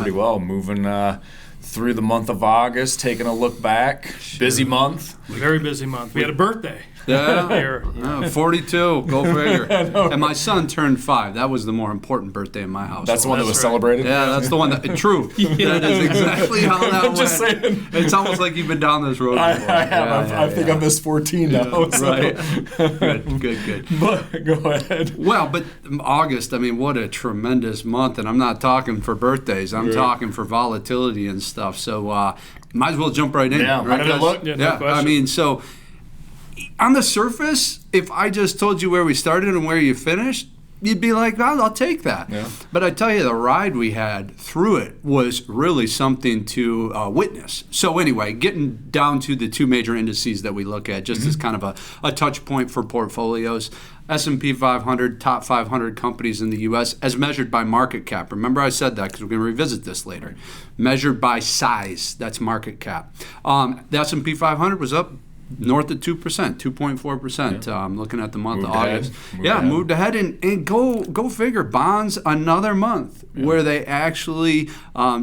pretty well. Moving through the month of August, taking a look back. Busy month. Very busy month. We had a birthday. Yeah, 42. Go figure. And my son turned 5. That was the more important birthday in my house. That's the one that was celebrated? Yeah, that's the one that, true. That is exactly how that went. Just saying. It's almost like you've been down this road before. I have. I think I missed 14 now. So. Right. Good. But, go ahead. Well, but August, I mean, what a tremendous month. And I'm not talking for birthdays. I'm talking for volatility and stuff. So might as well jump right in. Yeah, right? how did it look? Yeah, no question. I mean, so on the surface, if I just told you where we started and where you finished, you'd be like, well, I'll take that. Yeah. But I tell you, the ride we had through it was really something to witness. So anyway, getting down to the two major indices that we look at, just as kind of a touch point for portfolios. S&P 500, top 500 companies in the U.S. as measured by market cap. Remember I said that because we're going to revisit this later. Measured by size, that's market cap. The S&P 500 was up north of 2%, 2.4%. I'm looking at the month of August. Moved ahead and go figure. Bonds another month where they actually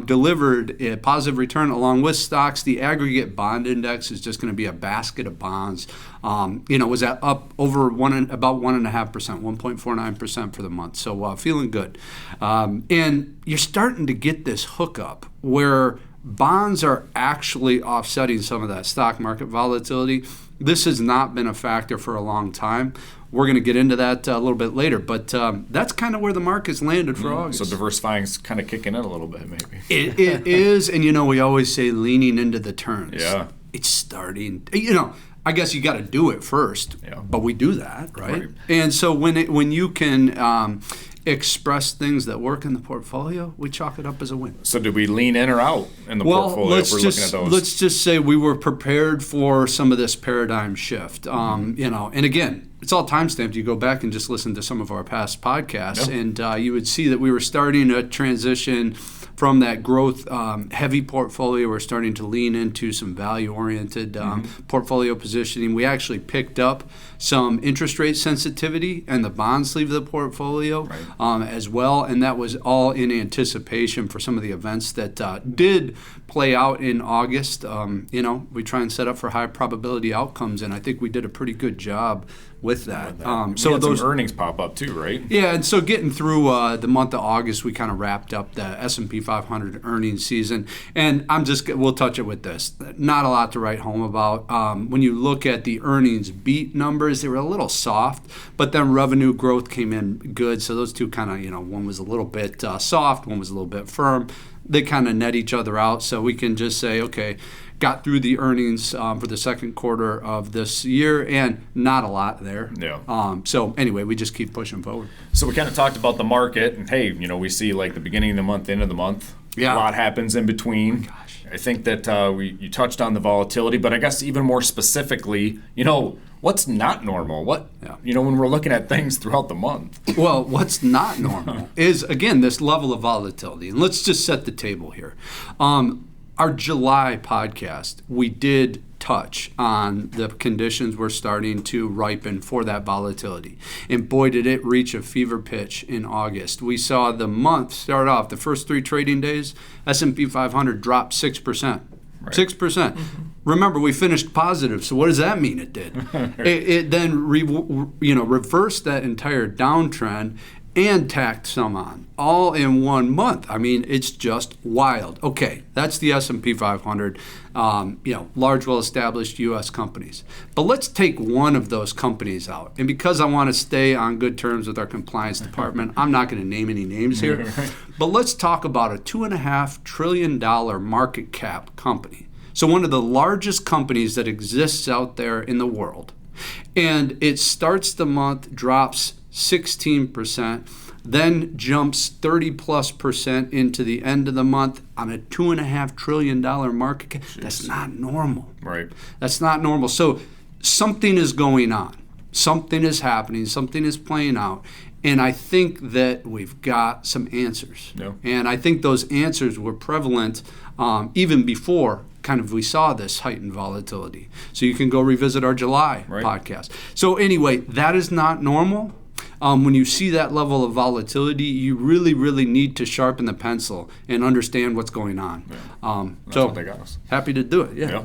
delivered a positive return along with stocks. The aggregate bond index is just going to be a basket of bonds. Was up over about 1.5%, 1.49% for the month. So feeling good. And you're starting to get this hookup where bonds are actually offsetting some of that stock market volatility. This has not been a factor for a long time. We're going to get into that a little bit later, but that's kind of where the market's landed for August. So diversifying's kind of kicking in a little bit, maybe. It is, and we always say leaning into the turns. Yeah. It's starting, I guess you got to do it first, but we do that, right? And so when you can express things that work in the portfolio, we chalk it up as a win. So did we lean in or out in the portfolio if we're looking at those? Let's just say we were prepared for some of this paradigm shift. And again, it's all time-stamped. You go back and just listen to some of our past podcasts, and you would see that we were starting a transition from that growth heavy portfolio. We're starting to lean into some value-oriented portfolio positioning. We actually picked up some interest rate sensitivity and the bond sleeve of the portfolio as well, and that was all in anticipation for some of the events that did play out in August. We try and set up for high probability outcomes, and I think we did a pretty good job with that. So those earnings pop up too, right? Yeah, and so getting through the month of August, we kind of wrapped up the S&P 500 earnings season, and we'll touch it with this. Not a lot to write home about. When you look at the earnings beat numbers, they were a little soft, but then revenue growth came in good. So those two kind of, one was a little bit soft, one was a little bit firm. They kind of net each other out, so we can just say, okay, got through the earnings for the second quarter of this year, and not a lot there. Yeah. So anyway, we just keep pushing forward. So we kind of talked about the market, and hey, we see like the beginning of the month, end of the month. Yeah. A lot happens in between. Oh gosh. I think that you touched on the volatility, but I guess even more specifically, what's not normal? When we're looking at things throughout the month. Well, what's not normal is, again, this level of volatility. And let's just set the table here. Our July podcast, we did touch on the conditions were starting to ripen for that volatility. And boy, did it reach a fever pitch in August. We saw the month start off, the first 3 trading days, S&P 500 dropped 6%. 6%. Remember, we finished positive, so what does that mean it did? It then reversed that entire downtrend and tacked some on, all in 1 month. I mean, it's just wild. Okay, that's the S&P 500, large, well-established U.S. companies. But let's take one of those companies out. And because I want to stay on good terms with our compliance department, I'm not going to name any names here. But let's talk about a $2.5 trillion market cap company. So one of the largest companies that exists out there in the world. And it starts the month, drops 16%, then jumps 30+% into the end of the month on a $2.5 trillion market cap. Jeez. That's not normal. Right. That's not normal. So something is going on. Something is happening. Something is playing out. And I think that we've got some answers. Yeah. And I think those answers were prevalent even before we saw this heightened volatility. So you can go revisit our July podcast. So anyway, that is not normal. when you see that level of volatility, you really, really need to sharpen the pencil and understand what's going on. Yeah. That's what they got us. Happy to do it. Yeah.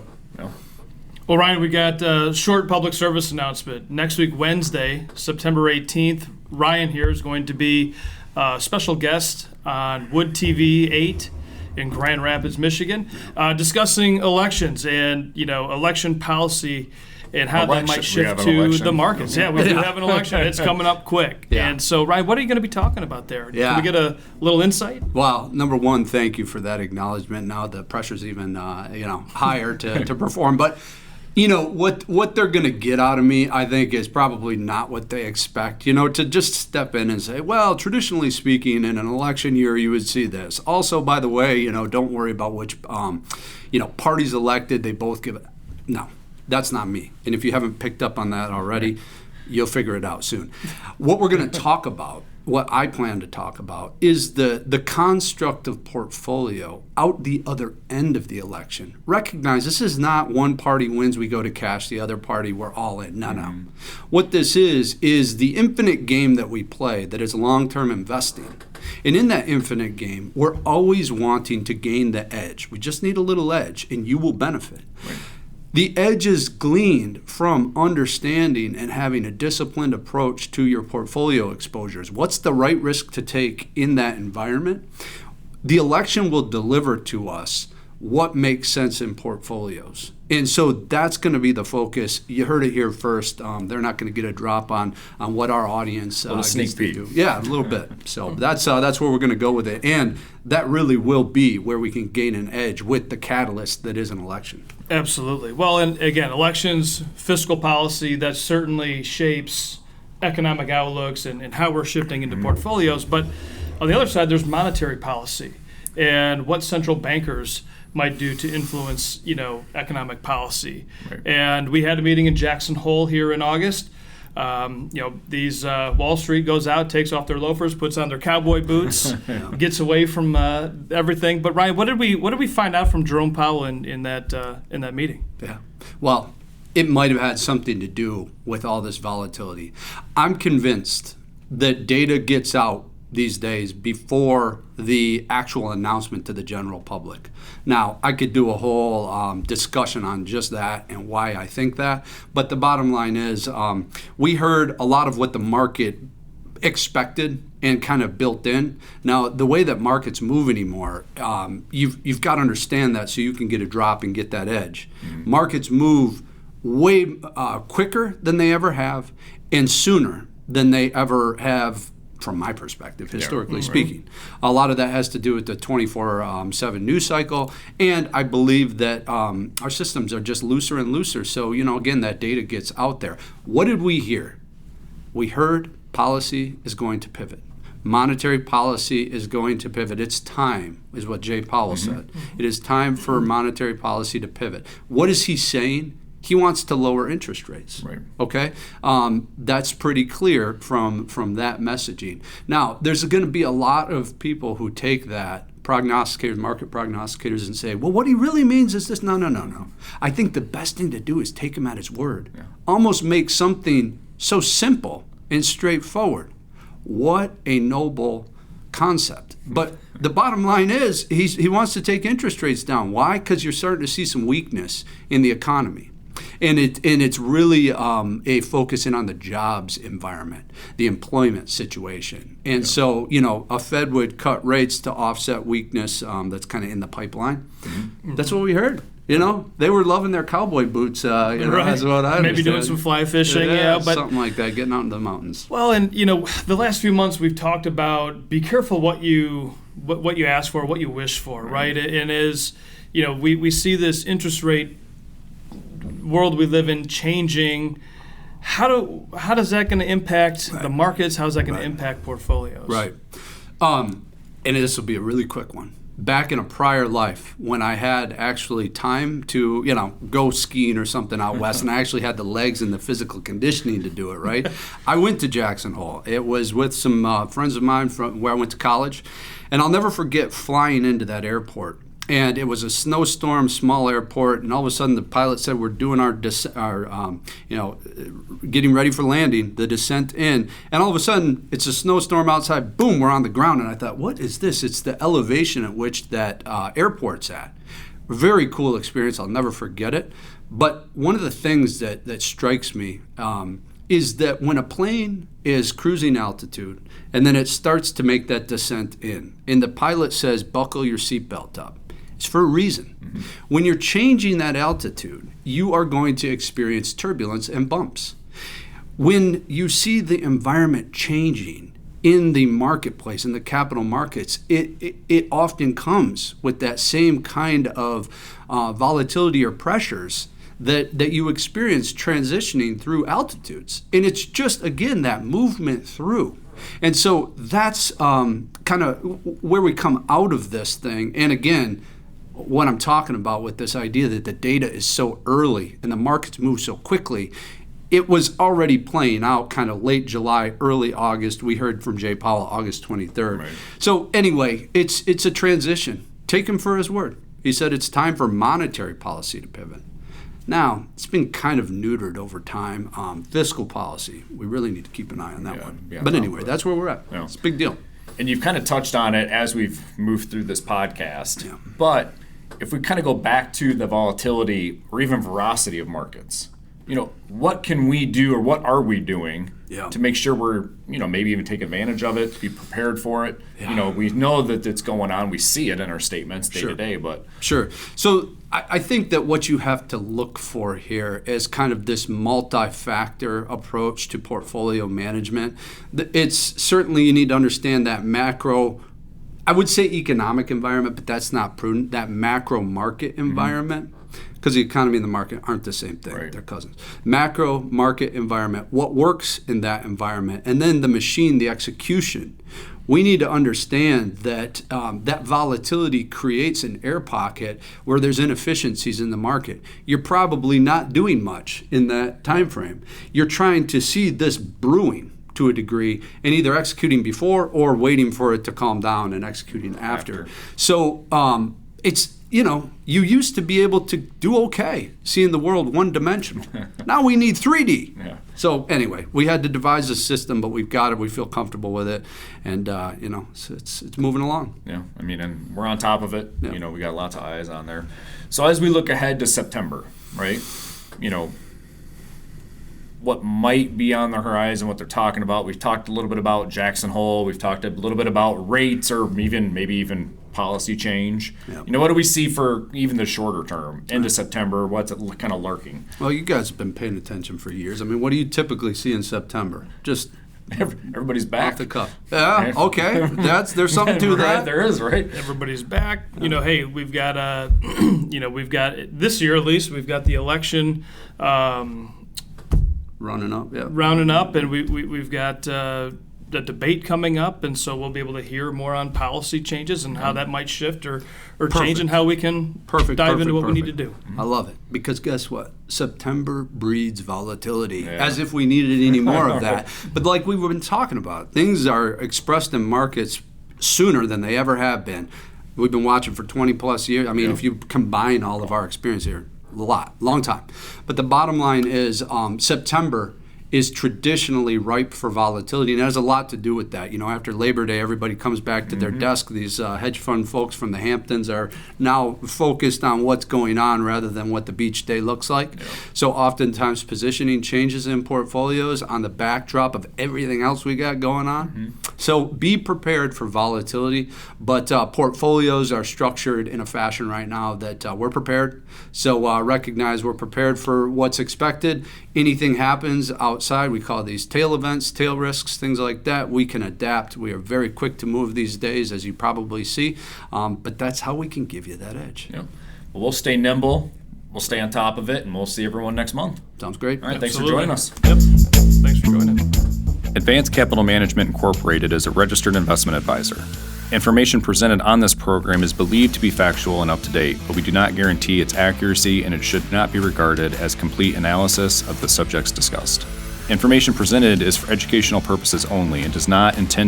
Well, Ryan, we got a short public service announcement. Next week, Wednesday, September 18th, Ryan here is going to be a special guest on Wood TV 8 in Grand Rapids, Michigan, discussing elections and, election policy and how that might shift to the markets. Yeah, we do have an election. It's coming up quick. Yeah. And so, Ryan, what are you going to be talking about there? Can we get a little insight? Well, number one, thank you for that acknowledgement. Now the pressure's even, higher to perform. But, what they're going to get out of me, I think, is probably not what they expect. To just step in and say, well, traditionally speaking, in an election year, you would see this. Also, by the way, don't worry about which, party's elected. They both give it. No. That's not me. And if you haven't picked up on that already, you'll figure it out soon. What we're going to talk about, what I plan to talk about, is the construct of portfolio out the other end of the election. Recognize this is not one party wins, we go to cash, the other party, we're all in. No. What this is the infinite game that we play that is long-term investing. And in that infinite game, we're always wanting to gain the edge. We just need a little edge, and you will benefit. Right. The edge is gleaned from understanding and having a disciplined approach to your portfolio exposures. What's the right risk to take in that environment? The election will deliver to us what makes sense in portfolios. And so that's going to be the focus. You heard it here first. They're not going to get a drop on what our audience sneak peek. do. Yeah, a little bit. So that's where we're going to go with it. And that really will be where we can gain an edge with the catalyst that is an election. Absolutely. Well, and again, elections, fiscal policy, that certainly shapes economic outlooks and how we're shifting into portfolios. But on the other side, there's monetary policy and what central bankers might do to influence, economic policy. Right. And we had a meeting in Jackson Hole here in August. These Wall Street goes out, takes off their loafers, puts on their cowboy boots, gets away from everything. But Ryan, what did we find out from Jerome Powell in that meeting? Yeah. Well, it might have had something to do with all this volatility. I'm convinced that data gets out these days before the actual announcement to the general public. Now, I could do a whole discussion on just that and why I think that, but the bottom line is we heard a lot of what the market expected and kind of built in. Now, the way that markets move anymore, you've got to understand that so you can get a drop and get that edge. Mm-hmm. Markets move way quicker than they ever have and sooner than they ever have, from my perspective, historically speaking. A lot of that has to do with the 24/7 news cycle, and I believe that our systems are just looser and looser. So, again, that data gets out there. What did we hear? We heard policy is going to pivot. Monetary policy is going to pivot. It's time, is what Jay Powell said. It is time for monetary policy to pivot. What is he saying? He wants to lower interest rates. Right. Okay? That's pretty clear from that messaging. Now, there's going to be a lot of people who take that, prognosticators, market prognosticators, and say, well, what he really means is this. No. I think the best thing to do is take him at his word. Yeah. Almost make something so simple and straightforward. What a noble concept. But the bottom line is he wants to take interest rates down. Why? Because you're starting to see some weakness in the economy. And it's really a focusing on the jobs environment, the employment situation. And so, a Fed would cut rates to offset weakness that's kind of in the pipeline. Mm-hmm. That's what we heard. They were loving their cowboy boots. Right. That's what I maybe doing some fly fishing, but something like that, getting out into the mountains. Well, and the last few months we've talked about be careful what you ask for, what you wish for, right? And we see this interest rate world we live in changing. How does that going to impact the markets? How is that going to impact portfolios? Right. And this will be a really quick one. Back in a prior life, when I had actually time to, go skiing or something out west, and I actually had the legs and the physical conditioning to do it, right? I went to Jackson Hole. It was with some friends of mine from where I went to college, and I'll never forget flying into that airport And it was a snowstorm, small airport, and all of a sudden the pilot said, "We're doing our getting ready for landing, the descent in." And all of a sudden, it's a snowstorm outside. Boom, we're on the ground. And I thought, what is this? It's the elevation at which that airport's at. Very cool experience. I'll never forget it. But one of the things that strikes me is that when a plane is cruising altitude and then it starts to make that descent in, and the pilot says, "Buckle your seatbelt up," it's for a reason. Mm-hmm. When you're changing that altitude, you are going to experience turbulence and bumps. When you see the environment changing in the marketplace, in the capital markets, it often comes with that same kind of volatility or pressures that you experience transitioning through altitudes. And it's just, again, that movement through. And so that's kind of where we come out of this thing. And again, what I'm talking about with this idea that the data is so early and the markets move so quickly, it was already playing out kind of late July, early August. We heard from Jay Powell August 23rd. Right. So anyway, it's a transition. Take him for his word. He said it's time for monetary policy to pivot. Now, it's been kind of neutered over time. Fiscal policy, we really need to keep an eye on that one. Yeah, but anyway, that's where we're at. Yeah. It's a big deal. And you've kind of touched on it as we've moved through this podcast. Yeah. But if we kind of go back to the volatility or even veracity of markets, what can we do or what are we doing to make sure we're, maybe even take advantage of it, be prepared for it? Yeah. We know that it's going on. We see it in our statements day to day, but. Sure. So I think that what you have to look for here is kind of this multi-factor approach to portfolio management. It's certainly, you need to understand that macro, I would say economic environment, but that's not prudent, that macro market environment. Because the economy and the market aren't the same thing. Right. They're cousins. Macro market environment, what works in that environment, and then the machine, the execution. We need to understand that that volatility creates an air pocket where there's inefficiencies in the market. You're probably not doing much in that time frame. You're trying to see this brewing to a degree and either executing before or waiting for it to calm down and executing after. So it's, you used to be able to do okay seeing the world one-dimensional. Now we need 3D. Yeah. So anyway, we had to devise a system, but we've got it. We feel comfortable with it, and it's moving along. Yeah, and we're on top of it. Yeah. We got lots of eyes on there. So as we look ahead to September, right? What might be on the horizon, what they're talking about. We've talked a little bit about Jackson Hole. We've talked a little bit about rates or maybe even policy change. Yep. What do we see for even the shorter term into September? What's it kind of lurking? Well, you guys have been paying attention for years. What do you typically see in September? Just everybody's back. Off the cuff. Yeah, okay. There's something to that. Right, there is, right? Everybody's back. Hey, we've got we've got this year at least, we've got the election rounding up, and we've got the debate coming up, and so we'll be able to hear more on policy changes and how that might shift or change, and how we can dive into what we need to do. I love it, because guess what? September breeds volatility, as if we needed any more of that. But like we've been talking about, things are expressed in markets sooner than they ever have been. We've been watching for 20 plus years. If you combine all of our experience here, long time. But the bottom line is September is traditionally ripe for volatility, and it has a lot to do with that. After Labor Day, everybody comes back to their desk. These hedge fund folks from the Hamptons are now focused on what's going on rather than what the beach day looks like. Yeah. So oftentimes positioning changes in portfolios on the backdrop of everything else we got going on. So be prepared for volatility, but portfolios are structured in a fashion right now that we're prepared. So recognize we're prepared for what's expected. Anything happens outside, we call these tail events, tail risks, things like that. We can adapt. We are very quick to move these days, as you probably see. But that's how we can give you that edge. Yeah. Well, we'll stay nimble. We'll stay on top of it, and we'll see everyone next month. Sounds great. All right, thanks for joining us. Yep. Thanks for joining. Advanced Capital Management Incorporated is a registered investment advisor. Information presented on this program is believed to be factual and up to date, but we do not guarantee its accuracy, and it should not be regarded as complete analysis of the subjects discussed. Information presented is for educational purposes only and does not intend